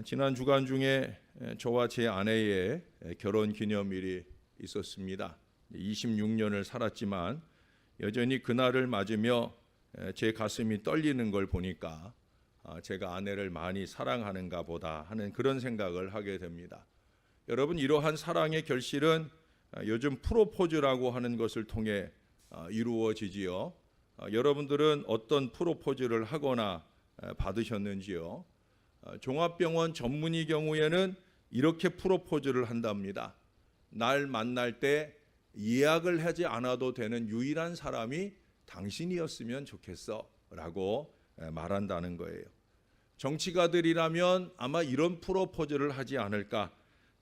지난 주간 중에 저와 제 아내의 결혼 기념일이 있었습니다. 26년을 살았지만 여전히 그날을 맞으며 제 가슴이 떨리는 걸 보니까 제가 아내를 많이 사랑하는가 보다 하는 그런 생각을 하게 됩니다. 여러분, 이러한 사랑의 결실은 요즘 프로포즈라고 하는 것을 통해 이루어지지요. 여러분들은 어떤 프로포즈를 하거나 받으셨는지요? 종합병원 전문의 경우에는 이렇게 프로포즈를 한답니다. 날 만날 때 예약을 하지 않아도 되는 유일한 사람이 당신이었으면 좋겠어 라고 말한다는 거예요. 정치가들이라면 아마 이런 프로포즈를 하지 않을까.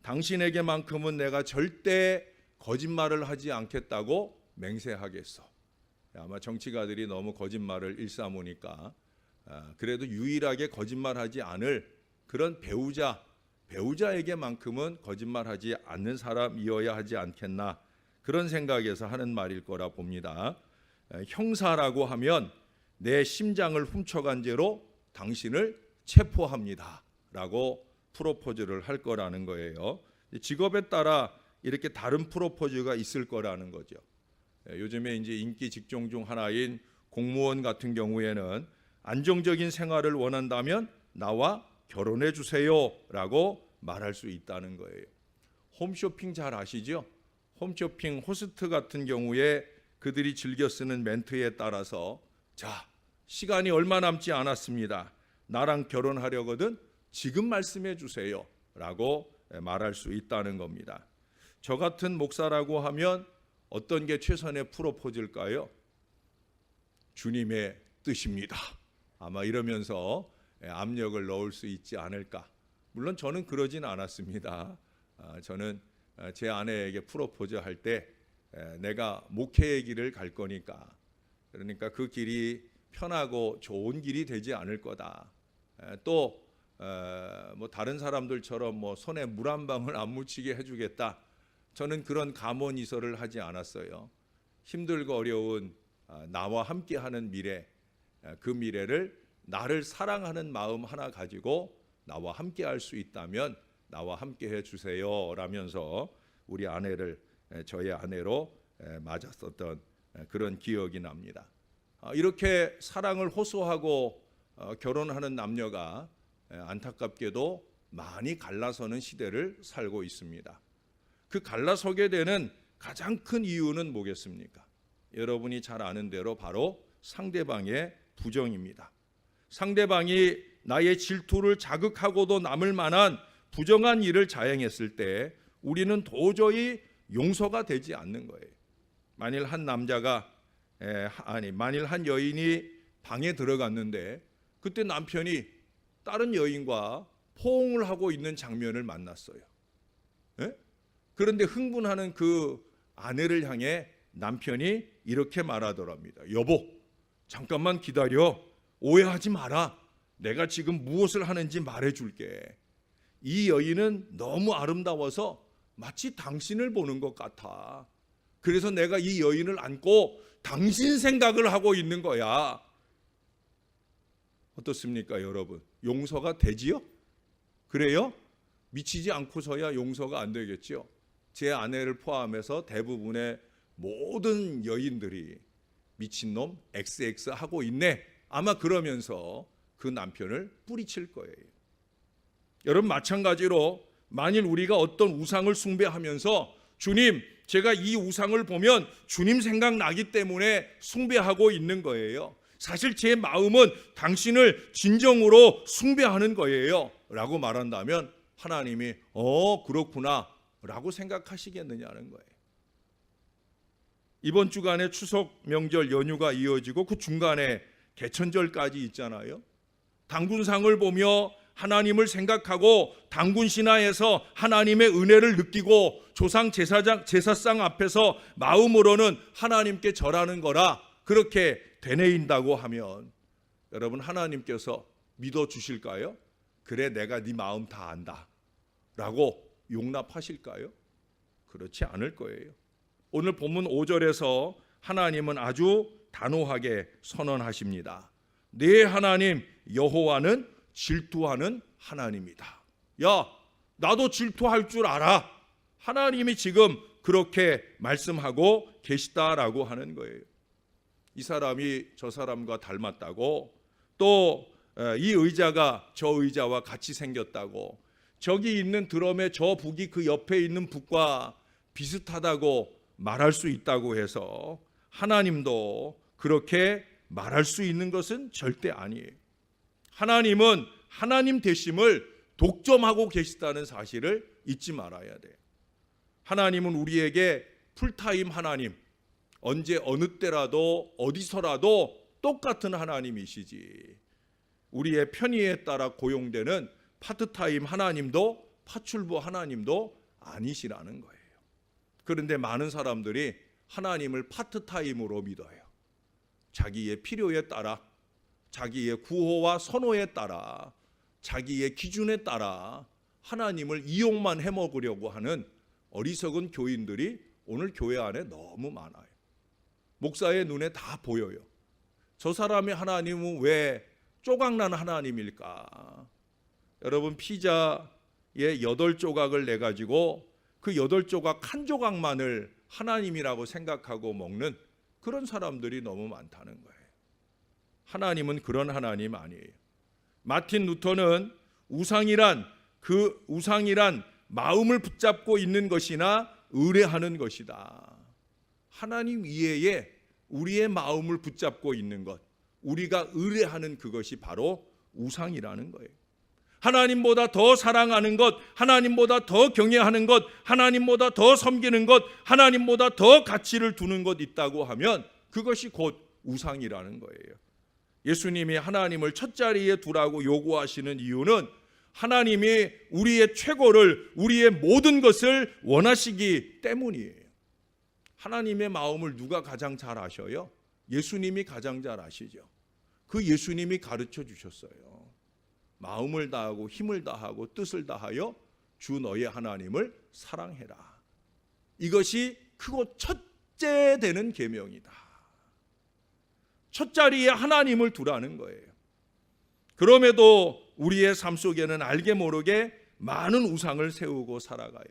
당신에게만큼은 내가 절대 거짓말을 하지 않겠다고 맹세하겠어. 아마 정치가들이 너무 거짓말을 일삼으니까 그래도 유일하게 거짓말하지 않을 그런 배우자에게만큼은 거짓말하지 않는 사람이어야 하지 않겠나, 그런 생각에서 하는 말일 거라 봅니다. 형사라고 하면 내 심장을 훔쳐간 죄로 당신을 체포합니다 라고 프로포즈를 할 거라는 거예요. 직업에 따라 이렇게 다른 프로포즈가 있을 거라는 거죠. 요즘에 이제 인기 직종 중 하나인 공무원 같은 경우에는 안정적인 생활을 원한다면 나와 결혼해 주세요 라고 말할 수 있다는 거예요. 홈쇼핑 잘 아시죠? 홈쇼핑 호스트 같은 경우에 그들이 즐겨 쓰는 멘트에 따라서, 자, 시간이 얼마 남지 않았습니다. 나랑 결혼하려거든 지금 말씀해 주세요 라고 말할 수 있다는 겁니다. 저 같은 목사라고 하면 어떤 게 최선의 프로포즈일까요? 주님의 뜻입니다. 아마 이러면서 압력을 넣을 수 있지 않을까. 물론 저는 그러진 않았습니다. 저는 제 아내에게 프로포즈 할 때 내가 목회의 길을 갈 거니까, 그러니까 그 길이 편하고 좋은 길이 되지 않을 거다. 또 뭐 다른 사람들처럼 뭐 손에 물 한 방울 안 묻히게 해주겠다. 저는 그런 감언이설을 하지 않았어요. 힘들고 어려운 나와 함께하는 미래, 그 미래를 나를 사랑하는 마음 하나 가지고 나와 함께할 수 있다면 나와 함께해 주세요 라면서 우리 아내를 저의 아내로 맞았었던 그런 기억이 납니다. 이렇게 사랑을 호소하고 결혼하는 남녀가 안타깝게도 많이 갈라서는 시대를 살고 있습니다. 그 갈라서게 되는 가장 큰 이유는 뭐겠습니까? 여러분이 잘 아는 대로 바로 상대방의 부정입니다. 상대방이 나의 질투를 자극하고도 남을 만한 부정한 일을 자행했을 때 우리는 도저히 용서가 되지 않는 거예요. 만일 한 여인이 방에 들어갔는데 그때 남편이 다른 여인과 포옹을 하고 있는 장면을 만났어요. 그런데 흥분하는 그 아내를 향해 남편이 이렇게 말하더랍니다. 여보, 잠깐만 기다려. 오해하지 마라. 내가 지금 무엇을 하는지 말해줄게. 이 여인은 너무 아름다워서 마치 당신을 보는 것 같아. 그래서 내가 이 여인을 안고 당신 생각을 하고 있는 거야. 어떻습니까, 여러분? 용서가 되지요? 그래요? 미치지 않고서야 용서가 안 되겠죠. 제 아내를 포함해서 대부분의 모든 여인들이 미친놈 XX 하고 있네. 아마 그러면서 그 남편을 뿌리칠 거예요. 여러분, 마찬가지로 만일 우리가 어떤 우상을 숭배하면서 주님, 제가 이 우상을 보면 주님 생각나기 때문에 숭배하고 있는 거예요. 사실 제 마음은 당신을 진정으로 숭배하는 거예요 라고 말한다면 하나님이 그렇구나 라고 생각하시겠느냐는 거예요. 이번 주간에 추석 명절 연휴가 이어지고 그 중간에 개천절까지 있잖아요. 단군상을 보며 하나님을 생각하고 단군 신화에서 하나님의 은혜를 느끼고 조상 제사상 앞에서 마음으로는 하나님께 절하는 거라 그렇게 되뇌인다고 하면 여러분, 하나님께서 믿어주실까요? 그래, 내가 네 마음 다 안다 라고 용납하실까요? 그렇지 않을 거예요. 오늘 본문 5절에서 하나님은 아주 단호하게 선언하십니다. 네 하나님 여호와는 질투하는 하나님이다. 야, 나도 질투할 줄 알아. 하나님이 지금 그렇게 말씀하고 계시다라고 하는 거예요. 이 사람이 저 사람과 닮았다고, 또 이 의자가 저 의자와 같이 생겼다고, 저기 있는 드럼의 저 북이 그 옆에 있는 북과 비슷하다고 말할 수 있다고 해서 하나님도 그렇게 말할 수 있는 것은 절대 아니에요. 하나님은 하나님 되심을 독점하고 계시다는 사실을 잊지 말아야 돼요. 하나님은 우리에게 풀타임 하나님, 언제 어느 때라도 어디서라도 똑같은 하나님이시지, 우리의 편의에 따라 고용되는 파트타임 하나님도 파출부 하나님도 아니시라는 거예요. 그런데 많은 사람들이 하나님을 파트타임으로 믿어요. 자기의 필요에 따라, 자기의 구호와 선호에 따라, 자기의 기준에 따라 하나님을 이용만 해먹으려고 하는 어리석은 교인들이 오늘 교회 안에 너무 많아요. 목사의 눈에 다 보여요. 저 사람의 하나님은 왜 조각난 하나님일까? 여러분, 피자의 8조각을 내가지고 그 8조각 한 조각만을 하나님이라고 생각하고 먹는 그런 사람들이 너무 많다는 거예요. 하나님은 그런 하나님 아니에요. 마틴 루터는 우상이란 마음을 붙잡고 있는 것이나 의뢰하는 것이다. 하나님 이외에 우리의 마음을 붙잡고 있는 것, 우리가 의뢰하는 그것이 바로 우상이라는 거예요. 하나님보다 더 사랑하는 것, 하나님보다 더 경외하는 것, 하나님보다 더 섬기는 것, 하나님보다 더 가치를 두는 것 있다고 하면 그것이 곧 우상이라는 거예요. 예수님이 하나님을 첫 자리에 두라고 요구하시는 이유는 하나님이 우리의 최고를, 우리의 모든 것을 원하시기 때문이에요. 하나님의 마음을 누가 가장 잘 아셔요? 예수님이 가장 잘 아시죠. 그 예수님이 가르쳐 주셨어요. 마음을 다하고 힘을 다하고 뜻을 다하여 주 너의 하나님을 사랑해라. 이것이 크고 첫째 되는 계명이다. 첫 자리에 하나님을 두라는 거예요. 그럼에도 우리의 삶 속에는 알게 모르게 많은 우상을 세우고 살아가요.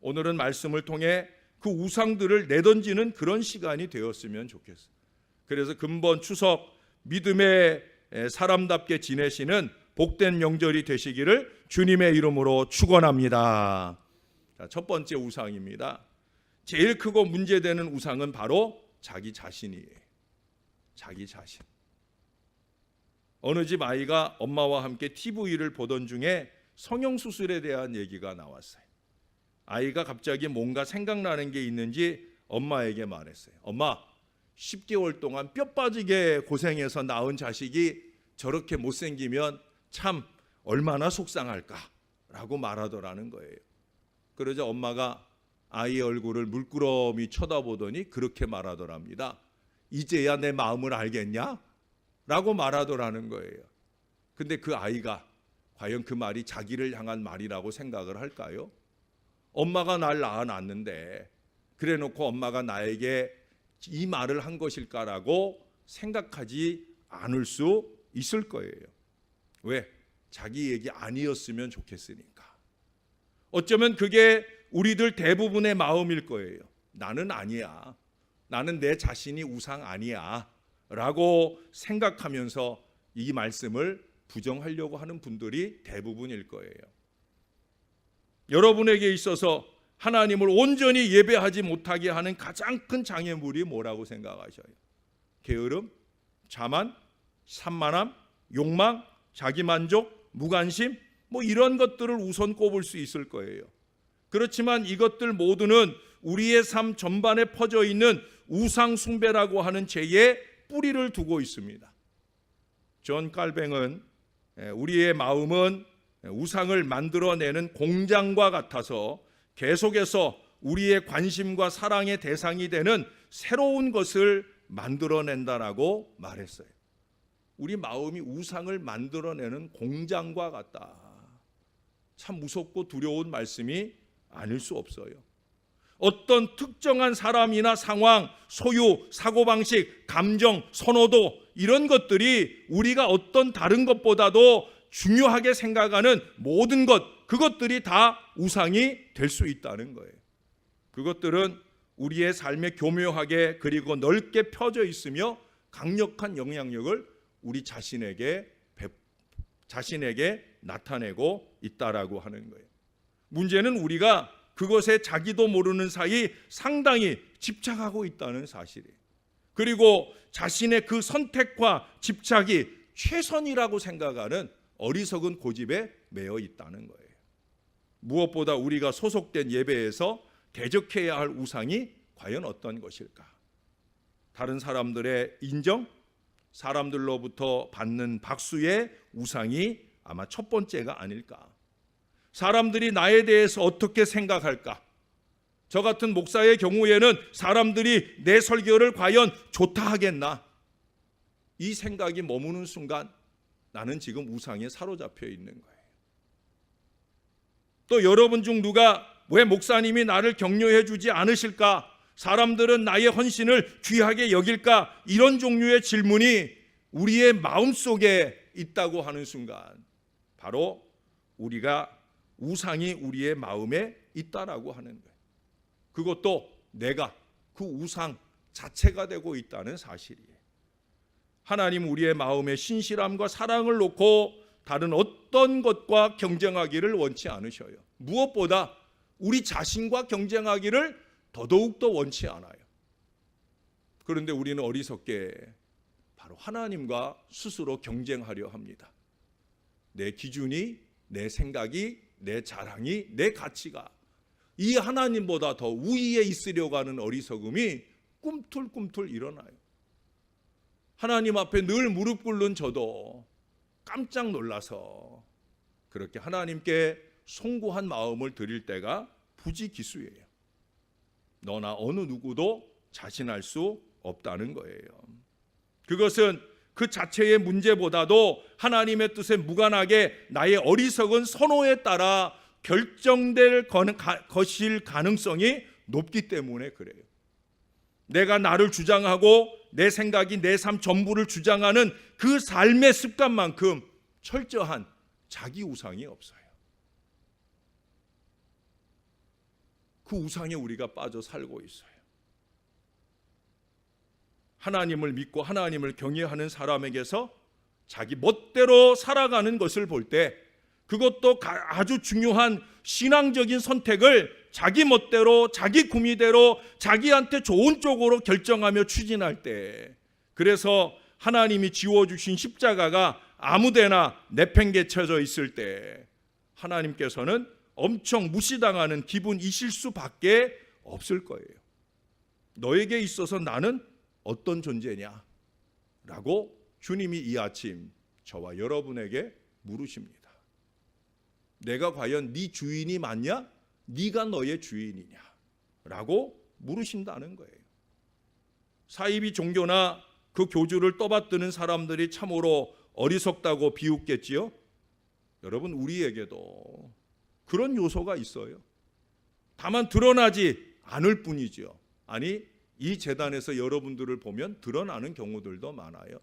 오늘은 말씀을 통해 그 우상들을 내던지는 그런 시간이 되었으면 좋겠어요. 그래서 금번 추석 믿음의 사람답게 지내시는 복된 명절이 되시기를 주님의 이름으로 축원합니다. 첫 번째 우상입니다. 제일 크고 문제되는 우상은 바로 자기 자신이에요. 자기 자신. 어느 집 아이가 엄마와 함께 TV를 보던 중에 성형수술에 대한 얘기가 나왔어요. 아이가 갑자기 뭔가 생각나는 게 있는지 엄마에게 말했어요. 엄마, 10개월 동안 뼈 빠지게 고생해서 낳은 자식이 저렇게 못생기면 참 얼마나 속상할까 라고 말하더라는 거예요. 그러자 엄마가 아이의 얼굴을 물끄러미 쳐다보더니 그렇게 말하더랍니다. 이제야 내 마음을 알겠냐? 라고 말하더라는 거예요. 근데 그 아이가 과연 그 말이 자기를 향한 말이라고 생각을 할까요? 엄마가 날 낳아놨는데 그래 놓고 엄마가 나에게 이 말을 한 것일까라고 생각하지 않을 수 있을 거예요. 왜? 자기 얘기 아니었으면 좋겠으니까. 어쩌면 그게 우리들 대부분의 마음일 거예요. 나는 아니야. 나는 내 자신이 우상 아니야 라고 생각하면서 이 말씀을 부정하려고 하는 분들이 대부분일 거예요. 여러분에게 있어서 하나님을 온전히 예배하지 못하게 하는 가장 큰 장애물이 뭐라고 생각하셔요? 게으름, 자만, 산만함, 욕망, 자기만족, 무관심, 이런 것들을 우선 꼽을 수 있을 거예요. 그렇지만 이것들 모두는 우리의 삶 전반에 퍼져 있는 우상 숭배라고 하는 죄에 뿌리를 두고 있습니다. 존 칼뱅은 우리의 마음은 우상을 만들어내는 공장과 같아서 계속해서 우리의 관심과 사랑의 대상이 되는 새로운 것을 만들어낸다라고 말했어요. 우리 마음이 우상을 만들어내는 공장과 같다. 참 무섭고 두려운 말씀이 아닐 수 없어요. 어떤 특정한 사람이나 상황, 소유, 사고방식, 감정, 선호도 이런 것들이 우리가 어떤 다른 것보다도 중요하게 생각하는 모든 것, 그것들이 다 우상이 될 수 있다는 거예요. 그것들은 우리의 삶에 교묘하게 그리고 넓게 펴져 있으며 강력한 영향력을 우리 자신에게 나타내고 있다라고 하는 거예요. 문제는 우리가 그것에 자기도 모르는 사이 상당히 집착하고 있다는 사실이에요. 그리고 자신의 그 선택과 집착이 최선이라고 생각하는 어리석은 고집에 매여 있다는 거예요. 무엇보다 우리가 소속된 예배에서 대적해야 할 우상이 과연 어떤 것일까? 다른 사람들의 인정, 사람들로부터 받는 박수의 우상이 아마 첫 번째가 아닐까? 사람들이 나에 대해서 어떻게 생각할까? 저 같은 목사의 경우에는 사람들이 내 설교를 과연 좋다 하겠나? 이 생각이 머무는 순간 나는 지금 우상에 사로잡혀 있는 거예요. 또 여러분 중 누가 왜 목사님이 나를 격려해 주지 않으실까? 사람들은 나의 헌신을 귀하게 여길까? 이런 종류의 질문이 우리의 마음속에 있다고 하는 순간 바로 우리가 우상이 우리의 마음에 있다라고 하는 거예요. 그것도 내가 그 우상 자체가 되고 있다는 사실이에요. 하나님 우리의 마음에 신실함과 사랑을 놓고 다른 어떤 것과 경쟁하기를 원치 않으셔요. 무엇보다 우리 자신과 경쟁하기를 더더욱더 원치 않아요. 그런데 우리는 어리석게 바로 하나님과 스스로 경쟁하려 합니다. 내 기준이, 내 생각이, 내 자랑이, 내 가치가 이 하나님보다 더 우위에 있으려고 하는 어리석음이 꿈틀꿈틀 일어나요. 하나님 앞에 늘 무릎 꿇는 저도 깜짝 놀라서 그렇게 하나님께 송구한 마음을 드릴 때가 부지기수예요. 너나 어느 누구도 자신할 수 없다는 거예요. 그것은 그 자체의 문제보다도 하나님의 뜻에 무관하게 나의 어리석은 선호에 따라 결정될 것일 가능성이 높기 때문에 그래요. 내가 나를 주장하고 내 생각이 내 삶 전부를 주장하는 그 삶의 습관만큼 철저한 자기 우상이 없어요. 그 우상에 우리가 빠져 살고 있어요. 하나님을 믿고 하나님을 경외하는 사람에게서 자기 멋대로 살아가는 것을 볼 때 그것도 아주 중요한 신앙적인 선택을 자기 멋대로 자기 구미대로 자기한테 좋은 쪽으로 결정하며 추진할 때, 그래서 하나님이 지워주신 십자가가 아무데나 내팽개쳐져 있을 때 하나님께서는 엄청 무시당하는 기분이실 수밖에 없을 거예요. 너에게 있어서 나는 어떤 존재냐? 라고 주님이 이 아침 저와 여러분에게 물으십니다. 내가 과연 네 주인이 맞냐? 네가 너의 주인이냐? 라고 물으신다는 거예요. 사이비 종교나 그 교주를 떠받드는 사람들이 참으로 어리석다고 비웃겠지요. 여러분, 우리에게도 그런 요소가 있어요. 다만 드러나지 않을 뿐이죠. 아니, 이 재단에서 여러분들을 보면 드러나는 경우들도 많아요.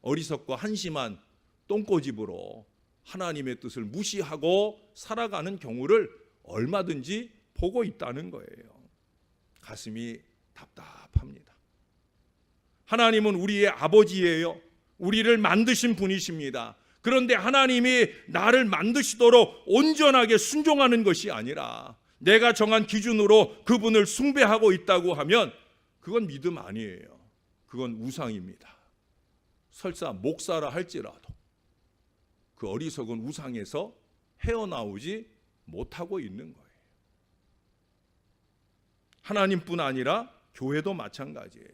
어리석고 한심한 똥꼬집으로 하나님의 뜻을 무시하고 살아가는 경우를 얼마든지 보고 있다는 거예요. 가슴이 답답합니다. 하나님은 우리의 아버지예요. 우리를 만드신 분이십니다. 그런데 하나님이 나를 만드시도록 온전하게 순종하는 것이 아니라 내가 정한 기준으로 그분을 숭배하고 있다고 하면 그건 믿음 아니에요. 그건 우상입니다. 설사 목사라 할지라도 그 어리석은 우상에서 헤어나오지 못하고 있는 거예요. 하나님뿐 아니라 교회도 마찬가지예요.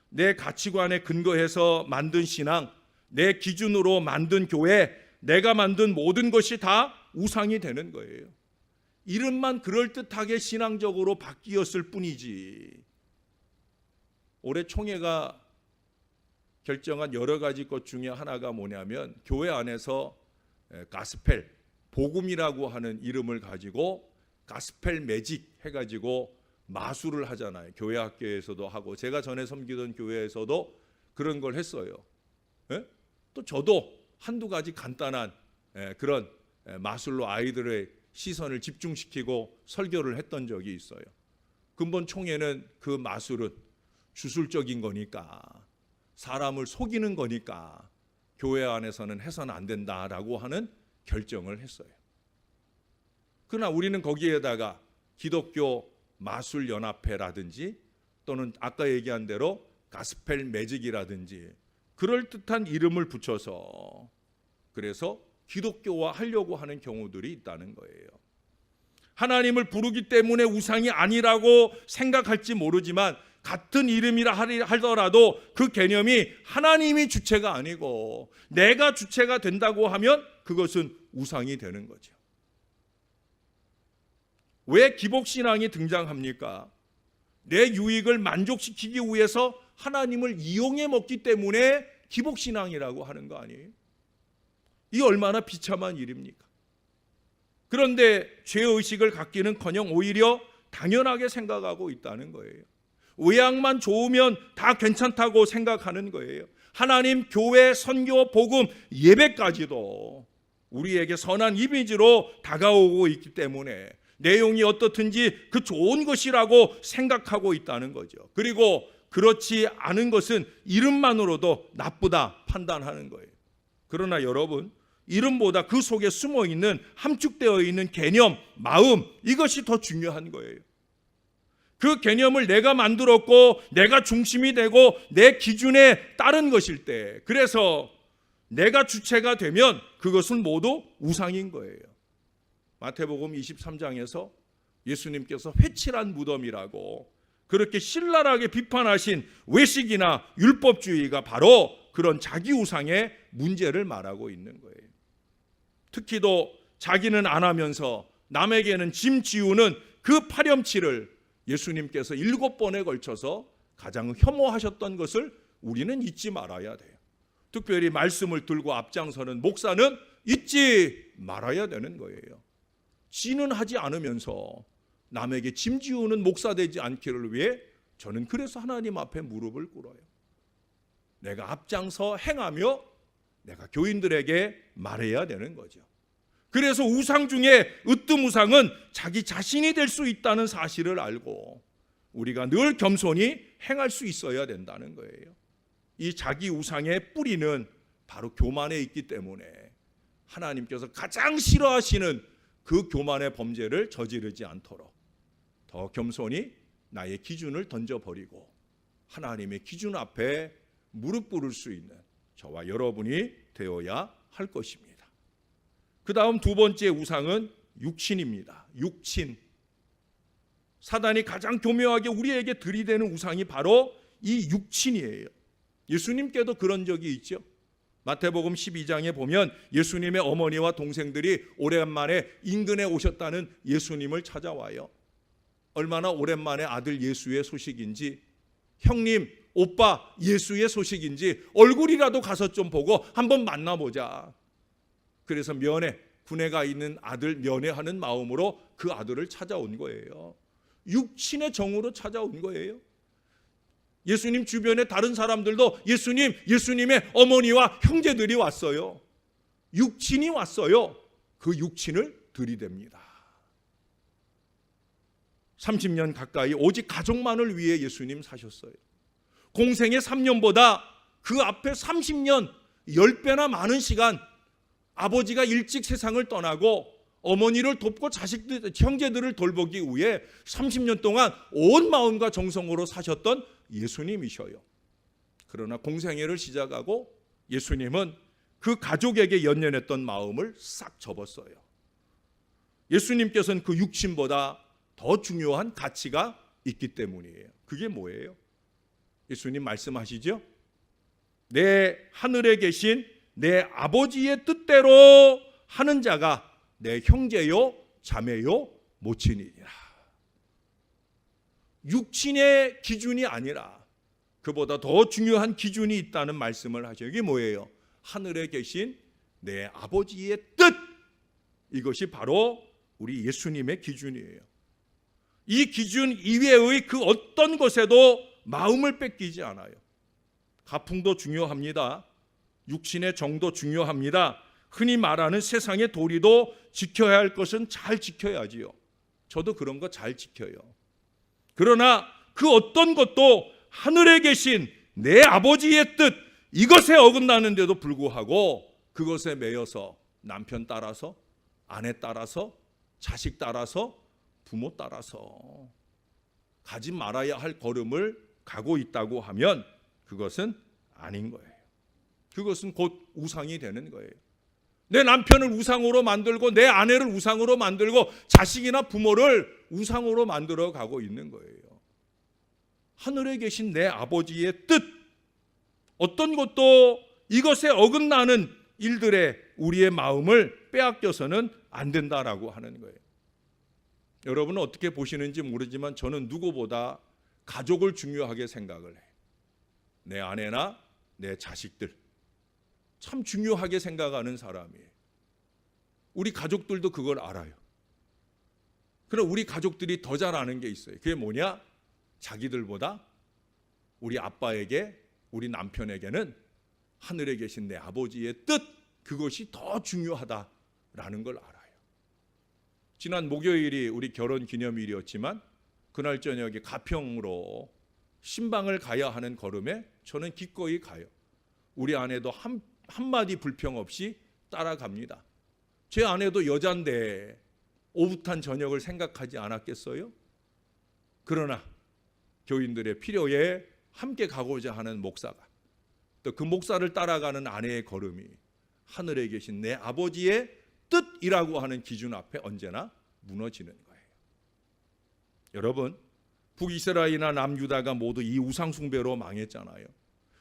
내 가치관에 근거해서 만든 신앙, 내 기준으로 만든 교회, 내가 만든 모든 것이 다 우상이 되는 거예요. 이름만 그럴듯하게 신앙적으로 바뀌었을 뿐이지. 올해 총회가 결정한 여러 가지 것 중에 하나가 뭐냐면 교회 안에서 가스펠, 복음이라고 하는 이름을 가지고 가스펠 매직 해가지고 마술을 하잖아요. 교회 학교에서도 하고 제가 전에 섬기던 교회에서도 그런 걸 했어요. 또 저도 한두 가지 간단한 그런 마술로 아이들의 시선을 집중시키고 설교를 했던 적이 있어요. 근본 총회는 그 마술은 주술적인 거니까, 사람을 속이는 거니까 교회 안에서는 해서는 안 된다라고 하는 결정을 했어요. 그러나 우리는 거기에다가 기독교 마술연합회라든지 또는 아까 얘기한 대로 가스펠 매직이라든지 그럴듯한 이름을 붙여서 그래서 기독교화 하려고 하는 경우들이 있다는 거예요. 하나님을 부르기 때문에 우상이 아니라고 생각할지 모르지만 같은 이름이라 하더라도 그 개념이 하나님이 주체가 아니고 내가 주체가 된다고 하면 그것은 우상이 되는 거죠. 왜 기복신앙이 등장합니까? 내 유익을 만족시키기 위해서 하나님을 이용해 먹기 때문에 기복신앙이라고 하는 거 아니에요? 이 얼마나 비참한 일입니까? 그런데 죄의식을 갖기는커녕 오히려 당연하게 생각하고 있다는 거예요. 외양만 좋으면 다 괜찮다고 생각하는 거예요. 하나님, 교회, 선교, 복음, 예배까지도 우리에게 선한 이미지로 다가오고 있기 때문에 내용이 어떻든지 그 좋은 것이라고 생각하고 있다는 거죠. 그리고 그렇지 않은 것은 이름만으로도 나쁘다 판단하는 거예요. 그러나 여러분, 이름보다 그 속에 숨어있는 함축되어 있는 개념, 마음, 이것이 더 중요한 거예요. 그 개념을 내가 만들었고 내가 중심이 되고 내 기준에 따른 것일 때, 그래서 내가 주체가 되면 그것은 모두 우상인 거예요. 마태복음 23장에서 예수님께서 회칠한 무덤이라고 그렇게 신랄하게 비판하신 외식이나 율법주의가 바로 그런 자기 우상의 문제를 말하고 있는 거예요. 특히도 자기는 안 하면서 남에게는 짐 지우는 그 파렴치를 예수님께서 7번에 걸쳐서 가장 혐오하셨던 것을 우리는 잊지 말아야 돼요. 특별히 말씀을 들고 앞장서는 목사는 잊지 말아야 되는 거예요. 지는 하지 않으면서 남에게 짐 지우는 목사 되지 않기를 위해 저는 그래서 하나님 앞에 무릎을 꿇어요. 내가 앞장서 행하며 내가 교인들에게 말해야 되는 거죠. 그래서 우상 중에 으뜸우상은 자기 자신이 될 수 있다는 사실을 알고 우리가 늘 겸손히 행할 수 있어야 된다는 거예요. 이 자기 우상의 뿌리는 바로 교만에 있기 때문에 하나님께서 가장 싫어하시는 그 교만의 범죄를 저지르지 않도록 더 겸손히 나의 기준을 던져버리고 하나님의 기준 앞에 무릎 꿇을 수 있는 저와 여러분이 되어야 할 것입니다. 그 다음 두 번째 우상은 육신입니다. 육신. 사단이 가장 교묘하게 우리에게 들이대는 우상이 바로 이 육신이에요. 예수님께도 그런 적이 있죠. 마태복음 12장에 보면 예수님의 어머니와 동생들이 오랜만에 인근에 오셨다는 예수님을 찾아와요. 얼마나 오랜만에 아들 예수의 소식인지, 형님, 오빠 예수의 소식인지 얼굴이라도 가서 좀 보고 한번 만나보자. 그래서 군에 가 있는 아들 면회하는 마음으로 그 아들을 찾아온 거예요. 육신의 정으로 찾아온 거예요. 예수님 주변에 다른 사람들도 예수님의 어머니와 형제들이 왔어요. 육신이 왔어요. 그 육신을 들이댑니다. 30년 가까이 오직 가족만을 위해 예수님 사셨어요. 공생의 3년보다 그 앞에 30년 10배나 많은 시간 아버지가 일찍 세상을 떠나고 어머니를 돕고 형제들을 돌보기 위해 30년 동안 온 마음과 정성으로 사셨던 예수님이셔요. 그러나 공생애를 시작하고 예수님은 그 가족에게 연연했던 마음을 싹 접었어요. 예수님께서는 그 육신보다 더 중요한 가치가 있기 때문이에요. 그게 뭐예요? 예수님 말씀하시죠? 내 하늘에 계신 내 아버지의 뜻대로 하는 자가 내 형제요 자매요 모친이니라. 육신의 기준이 아니라 그보다 더 중요한 기준이 있다는 말씀을 하셔요. 이게 뭐예요? 하늘에 계신 내 아버지의 뜻. 이것이 바로 우리 예수님의 기준이에요. 이 기준 이외의 그 어떤 것에도 마음을 뺏기지 않아요. 가풍도 중요합니다. 육신의 정도 중요합니다. 흔히 말하는 세상의 도리도 지켜야 할 것은 잘 지켜야지요. 저도 그런 거 잘 지켜요. 그러나 그 어떤 것도 하늘에 계신 내 아버지의 뜻, 이것에 어긋나는데도 불구하고 그것에 매여서 남편 따라서, 아내 따라서, 자식 따라서, 부모 따라서 가지 말아야 할 걸음을 가고 있다고 하면 그것은 아닌 거예요. 그것은 곧 우상이 되는 거예요. 내 남편을 우상으로 만들고 내 아내를 우상으로 만들고 자식이나 부모를 우상으로 만들어 가고 있는 거예요. 하늘에 계신 내 아버지의 뜻, 어떤 것도 이것에 어긋나는 일들에 우리의 마음을 빼앗겨서는 안 된다라고 하는 거예요. 여러분은 어떻게 보시는지 모르지만 저는 누구보다 가족을 중요하게 생각을 해요. 내 아내나 내 자식들 참 중요하게 생각하는 사람이에요. 우리 가족들도 그걸 알아요. 그럼 우리 가족들이 더 잘 아는 게 있어요. 그게 뭐냐? 자기들보다 우리 아빠에게, 우리 남편에게는 하늘에 계신 내 아버지의 뜻, 그것이 더 중요하다라는 걸 알아요. 지난 목요일이 우리 결혼 기념일이었지만 그날 저녁에 가평으로 신방을 가야 하는 걸음에 저는 기꺼이 가요. 우리 아내도 한마디 불평 없이 따라갑니다. 제 아내도 여잔데 오붓한 저녁을 생각하지 않았겠어요? 그러나 교인들의 필요에 함께 가고자 하는 목사가, 또 그 목사를 따라가는 아내의 걸음이 하늘에 계신 내 아버지의 뜻이라고 하는 기준 앞에 언제나 무너지는 거예요. 여러분, 북이스라엘이나 남유다가 모두 이 우상숭배로 망했잖아요.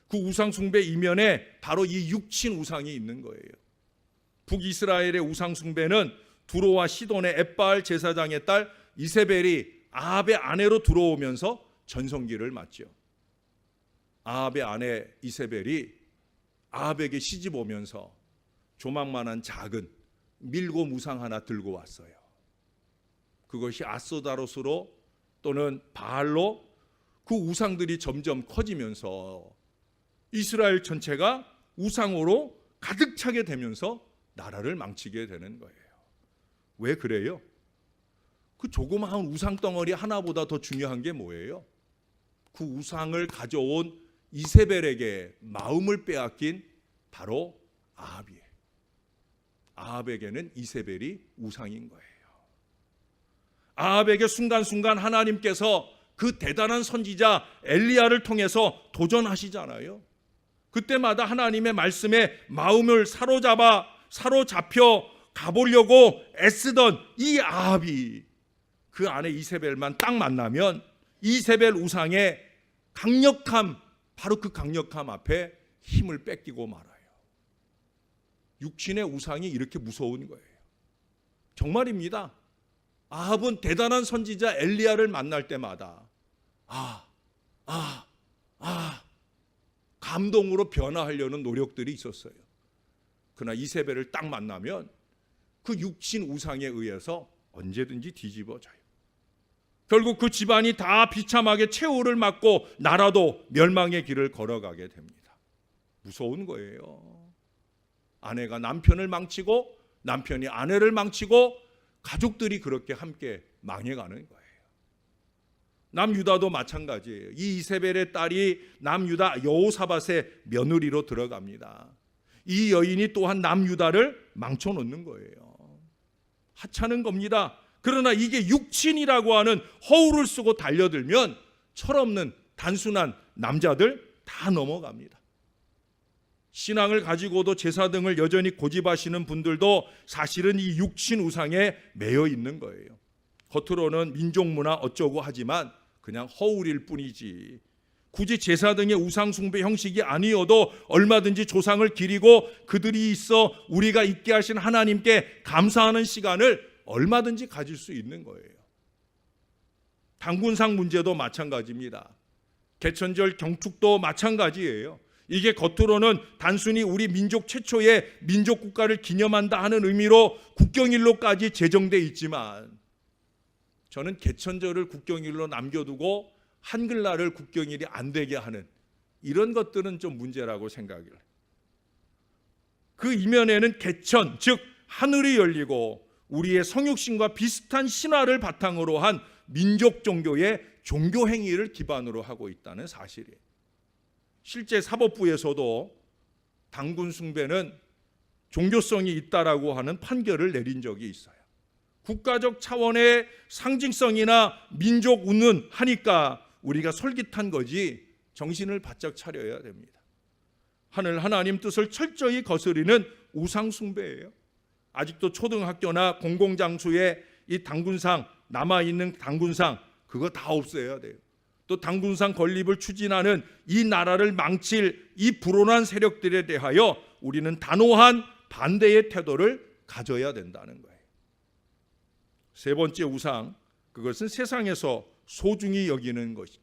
그 우상숭배 이면에 바로 이 육신 우상이 있는 거예요. 북이스라엘의 우상숭배는 두로와 시돈의 엣바알 제사장의 딸 이세벨이 아합의 아내로 들어오면서 전성기를 맞죠. 아합의 아내 이세벨이 아합에게 시집 오면서 조망만한 작은 밀고 우상 하나 들고 왔어요. 그것이 아스다롯으로 또는 바알로 그 우상들이 점점 커지면서 이스라엘 전체가 우상으로 가득 차게 되면서 나라를 망치게 되는 거예요. 왜 그래요? 그 조그마한 우상 덩어리 하나보다 더 중요한 게 뭐예요? 그 우상을 가져온 이세벨에게 마음을 빼앗긴 바로 아합이에요. 아합에게는 이세벨이 우상인 거예요. 아합에게 순간순간 하나님께서 그 대단한 선지자 엘리야를 통해서 도전하시잖아요. 그때마다 하나님의 말씀에 마음을 사로잡혀 가보려고 애쓰던 이 아합이 그 아내 이세벨만 딱 만나면 이세벨 우상의 강력함, 바로 그 강력함 앞에 힘을 뺏기고 말아요. 육신의 우상이 이렇게 무서운 거예요. 정말입니다. 아합은 대단한 선지자 엘리야를 만날 때마다 감동으로 변화하려는 노력들이 있었어요. 그러나 이세벨을 딱 만나면 그 육신 우상에 의해서 언제든지 뒤집어져요. 결국 그 집안이 다 비참하게 최후를 맞고 나라도 멸망의 길을 걸어가게 됩니다. 무서운 거예요. 아내가 남편을 망치고 남편이 아내를 망치고 가족들이 그렇게 함께 망해가는 거예요. 남유다도 마찬가지예요. 이 이세벨의 딸이 남유다 여호사밧의 며느리로 들어갑니다. 이 여인이 또한 남유다를 망쳐놓는 거예요. 하찮은 겁니다. 그러나 이게 육친이라고 하는 허울을 쓰고 달려들면 철없는 단순한 남자들 다 넘어갑니다. 신앙을 가지고도 제사 등을 여전히 고집하시는 분들도 사실은 이 육신 우상에 매여 있는 거예요. 겉으로는 민족문화 어쩌고 하지만 그냥 허울일 뿐이지, 굳이 제사 등의 우상 숭배 형식이 아니어도 얼마든지 조상을 기리고 그들이 있어 우리가 있게 하신 하나님께 감사하는 시간을 얼마든지 가질 수 있는 거예요. 단군상 문제도 마찬가지입니다. 개천절 경축도 마찬가지예요. 이게 겉으로는 단순히 우리 민족 최초의 민족 국가를 기념한다 하는 의미로 국경일로까지 제정돼 있지만, 저는 개천절을 국경일로 남겨두고 한글날을 국경일이 안 되게 하는 이런 것들은 좀 문제라고 생각을 해요. 그 이면에는 개천, 즉 하늘이 열리고 우리의 성육신과 비슷한 신화를 바탕으로 한 민족 종교의 종교 행위를 기반으로 하고 있다는 사실이에요. 실제 사법부에서도 당군 숭배는 종교성이 있다라고 하는 판결을 내린 적이 있어요. 국가적 차원의 상징성이나 민족 운운하니까 우리가 솔깃한 거지 정신을 바짝 차려야 됩니다. 하늘 하나님 뜻을 철저히 거스르는 우상 숭배예요. 아직도 초등학교나 공공장소에 이 당군상, 남아있는 당군상 그거 다 없애야 돼요. 또 당군상 건립을 추진하는 이 나라를 망칠 이 불온한 세력들에 대하여 우리는 단호한 반대의 태도를 가져야 된다는 거예요. 세 번째 우상, 그것은 세상에서 소중히 여기는 것이.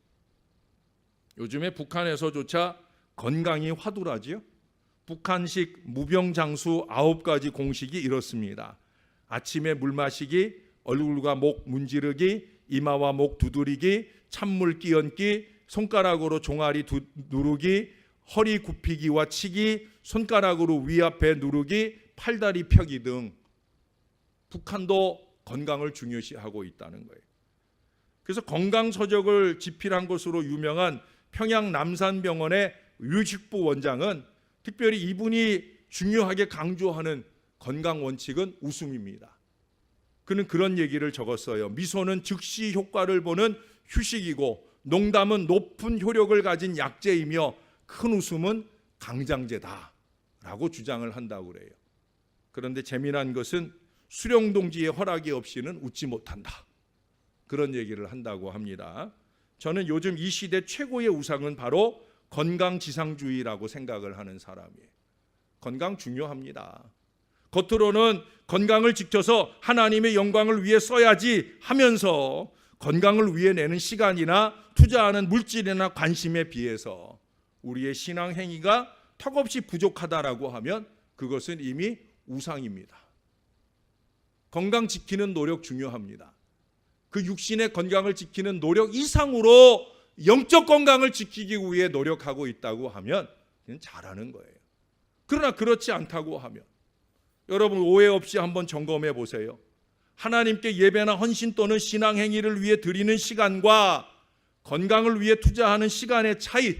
요즘에 북한에서조차 건강이 화두라지요. 북한식 무병장수 9가지 공식이 이렇습니다. 아침에 물 마시기, 얼굴과 목 문지르기, 이마와 목 두드리기, 찬물 끼얹기, 손가락으로 종아리 누르기, 허리 굽히기와 치기, 손가락으로 위아래 누르기, 팔다리 펴기 등 북한도 건강을 중요시하고 있다는 거예요. 그래서 건강서적을 집필한 것으로 유명한 평양 남산병원의 유식부 원장은 특별히 이분이 중요하게 강조하는 건강 원칙은 웃음입니다. 그는 그런 얘기를 적었어요. 미소는 즉시 효과를 보는 휴식이고 농담은 높은 효력을 가진 약재이며 큰 웃음은 강장제다 라고 주장을 한다고 그래요. 그런데 재미난 것은 수령동지의 허락이 없이는 웃지 못한다, 그런 얘기를 한다고 합니다. 저는 요즘 이 시대 최고의 우상은 바로 건강지상주의라고 생각을 하는 사람이에요. 건강 중요합니다. 겉으로는 건강을 지켜서 하나님의 영광을 위해 써야지 하면서 건강을 위해 내는 시간이나 투자하는 물질이나 관심에 비해서 우리의 신앙 행위가 턱없이 부족하다라고 하면 그것은 이미 우상입니다. 건강 지키는 노력 중요합니다. 그 육신의 건강을 지키는 노력 이상으로 영적 건강을 지키기 위해 노력하고 있다고 하면 그냥 잘하는 거예요. 그러나 그렇지 않다고 하면 여러분 오해 없이 한번 점검해 보세요. 하나님께 예배나 헌신 또는 신앙 행위를 위해 드리는 시간과 건강을 위해 투자하는 시간의 차이,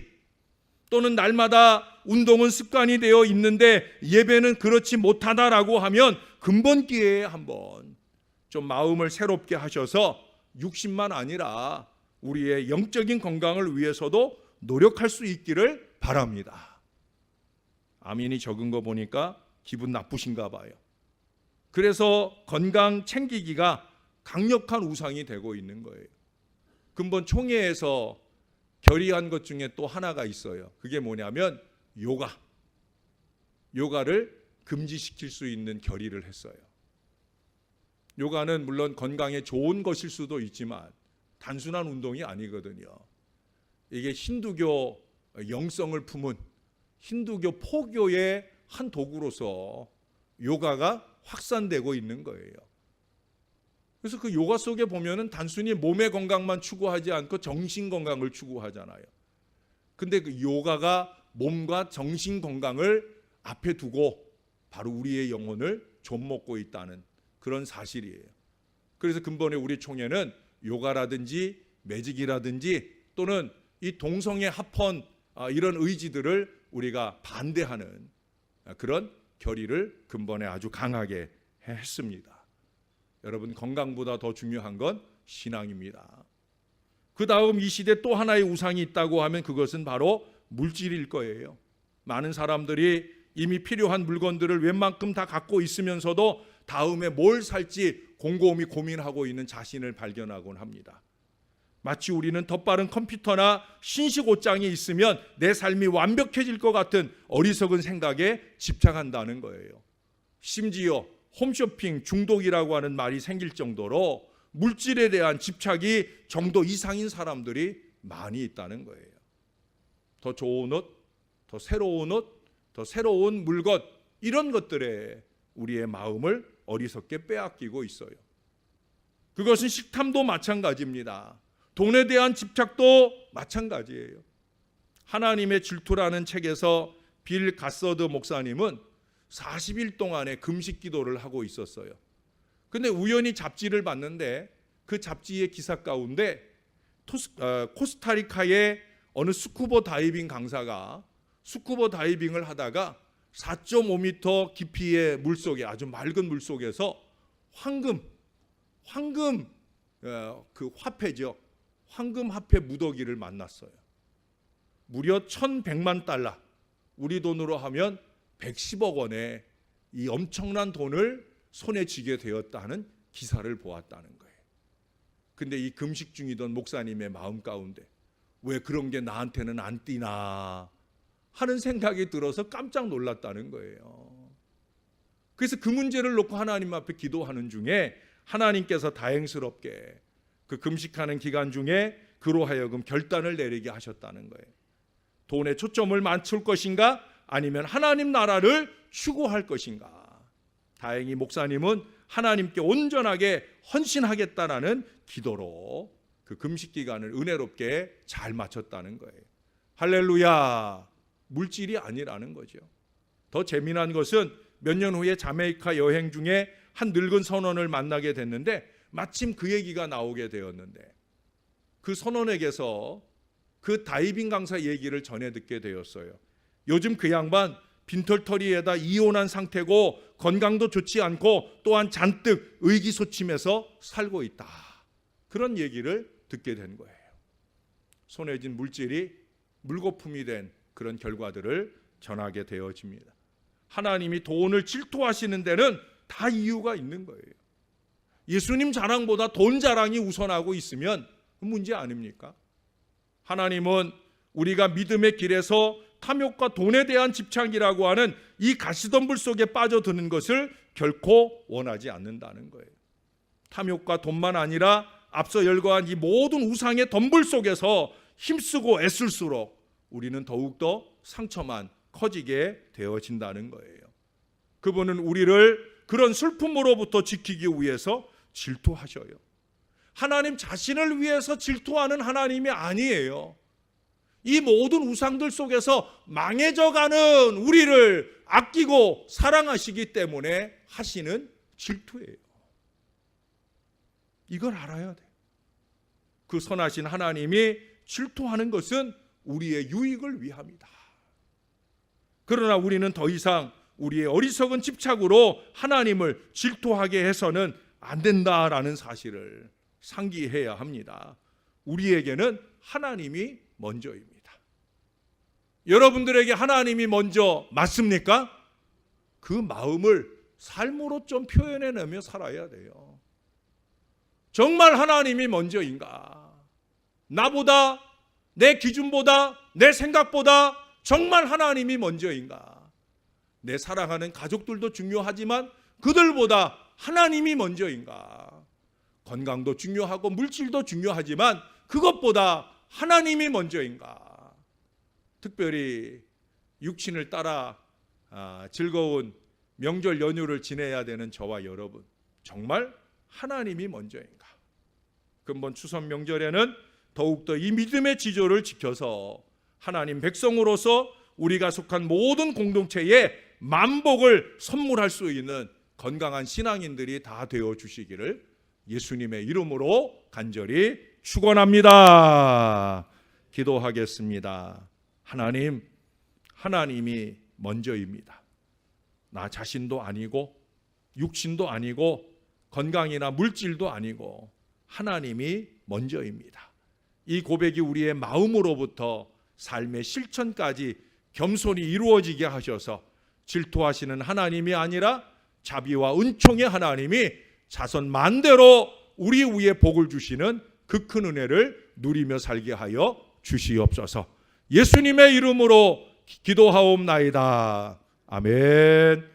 또는 날마다 운동은 습관이 되어 있는데 예배는 그렇지 못하다라고 하면 근본 기회에 한번 좀 마음을 새롭게 하셔서 육신만 아니라 우리의 영적인 건강을 위해서도 노력할 수 있기를 바랍니다. 아멘이 적은 거 보니까 기분 나쁘신가 봐요. 그래서 건강 챙기기가 강력한 우상이 되고 있는 거예요. 근본 총회에서 결의한 것 중에 또 하나가 있어요. 그게 뭐냐면 요가를 금지시킬 수 있는 결의를 했어요. 요가는 물론 건강에 좋은 것일 수도 있지만 단순한 운동이 아니거든요. 이게 힌두교 영성을 품은 힌두교 포교의 한 도구로서 요가가 확산되고 있는 거예요. 그래서 그 요가 속에 보면은 단순히 몸의 건강만 추구하지 않고 정신 건강을 추구하잖아요. 근데 그 요가가 몸과 정신 건강을 앞에 두고 바로 우리의 영혼을 좀먹고 있다는 그런 사실이에요. 그래서 근본에 우리 총회는 요가라든지 매직이라든지 또는 이 동성애 합헌 이런 의지들을 우리가 반대하는 그런 결의를 근본에 아주 강하게 했습니다. 여러분, 건강보다 더 중요한 건 신앙입니다. 그 다음 이 시대 또 하나의 우상이 있다고 하면 그것은 바로 물질일 거예요. 많은 사람들이 이미 필요한 물건들을 웬만큼 다 갖고 있으면서도 다음에 뭘 살지 곰곰이 고민하고 있는 자신을 발견하곤 합니다. 마치 우리는 더 빠른 컴퓨터나 신식 옷장이 있으면 내 삶이 완벽해질 것 같은 어리석은 생각에 집착한다는 거예요. 심지어 홈쇼핑 중독이라고 하는 말이 생길 정도로 물질에 대한 집착이 정도 이상인 사람들이 많이 있다는 거예요. 더 좋은 옷, 더 새로운 옷, 더 새로운 물건, 이런 것들에 우리의 마음을 어리석게 빼앗기고 있어요. 그것은 식탐도 마찬가지입니다. 돈에 대한 집착도 마찬가지예요. 하나님의 질투라는 책에서 빌 가서드 목사님은 40일 동안의 금식 기도를 하고 있었어요. 근데 우연히 잡지를 봤는데 그 잡지의 기사 가운데 코스타리카의 어느 스쿠버 다이빙 강사가 스쿠버 다이빙을 하다가 4.5m 깊이의 물속에, 아주 맑은 물속에서 황금 그 화폐죠. 황금 화폐 무더기를 만났어요. 무려 1,100만 달러, 우리 돈으로 하면 110억 원의 이 엄청난 돈을 손에 쥐게 되었다는 기사를 보았다는 거예요. 근데 이 금식 중이던 목사님의 마음 가운데 왜 그런 게 나한테는 안 띄나 하는 생각이 들어서 깜짝 놀랐다는 거예요. 그래서 그 문제를 놓고 하나님 앞에 기도하는 중에 하나님께서 다행스럽게 그 금식하는 기간 중에 그로 하여금 결단을 내리게 하셨다는 거예요. 돈에 초점을 맞출 것인가 아니면 하나님 나라를 추구할 것인가. 다행히 목사님은 하나님께 온전하게 헌신하겠다라는 기도로 그 금식 기간을 은혜롭게 잘 마쳤다는 거예요. 할렐루야. 물질이 아니라는 거죠. 더 재미난 것은 몇 년 후에 자메이카 여행 중에 한 늙은 선원을 만나게 됐는데 마침 그 얘기가 나오게 되었는데 그 선원에게서 그 다이빙 강사 얘기를 전해 듣게 되었어요. 요즘 그 양반 빈털터리에다 이혼한 상태고 건강도 좋지 않고 또한 잔뜩 의기소침해서 살고 있다. 그런 얘기를 듣게 된 거예요. 손에 쥔 물질이 물거품이 된 그런 결과들을 전하게 되어집니다. 하나님이 돈을 질투하시는 데는 다 이유가 있는 거예요. 예수님 자랑보다 돈 자랑이 우선하고 있으면 문제 아닙니까? 하나님은 우리가 믿음의 길에서 탐욕과 돈에 대한 집착이라고 하는 이 가시덤불 속에 빠져드는 것을 결코 원하지 않는다는 거예요. 탐욕과 돈만 아니라 앞서 열거한 이 모든 우상의 덤불 속에서 힘쓰고 애쓸수록 우리는 더욱더 상처만 커지게 되어진다는 거예요. 그분은 우리를 그런 슬픔으로부터 지키기 위해서 질투하셔요. 하나님 자신을 위해서 질투하는 하나님이 아니에요. 이 모든 우상들 속에서 망해져가는 우리를 아끼고 사랑하시기 때문에 하시는 질투예요. 이걸 알아야 돼요. 그 선하신 하나님이 질투하는 것은 우리의 유익을 위함이다. 그러나 우리는 더 이상 우리의 어리석은 집착으로 하나님을 질투하게 해서는 안 된다라는 사실을 상기해야 합니다. 우리에게는 하나님이 먼저입니다. 여러분들에게 하나님이 먼저 맞습니까? 그 마음을 삶으로 좀 표현해내며 살아야 돼요. 정말 하나님이 먼저인가? 나보다, 내 기준보다, 내 생각보다 정말 하나님이 먼저인가? 내 사랑하는 가족들도 중요하지만 그들보다 하나님이 먼저인가? 건강도 중요하고 물질도 중요하지만 그것보다 하나님이 먼저인가? 특별히 육신을 따라 즐거운 명절 연휴를 지내야 되는 저와 여러분, 정말 하나님이 먼저인가? 근본 추석 명절에는 더욱더 이 믿음의 지조를 지켜서 하나님 백성으로서 우리가 속한 모든 공동체에 만복을 선물할 수 있는 건강한 신앙인들이 다 되어 주시기를 예수님의 이름으로 간절히 축원합니다. 기도하겠습니다. 하나님, 하나님이 먼저입니다. 나 자신도 아니고 육신도 아니고 건강이나 물질도 아니고 하나님이 먼저입니다. 이 고백이 우리의 마음으로부터 삶의 실천까지 겸손히 이루어지게 하셔서 질투하시는 하나님이 아니라 자비와 은총의 하나님이 자선 만대로 우리 위에 복을 주시는 그 큰 은혜를 누리며 살게 하여 주시옵소서. 예수님의 이름으로 기도하옵나이다. 아멘.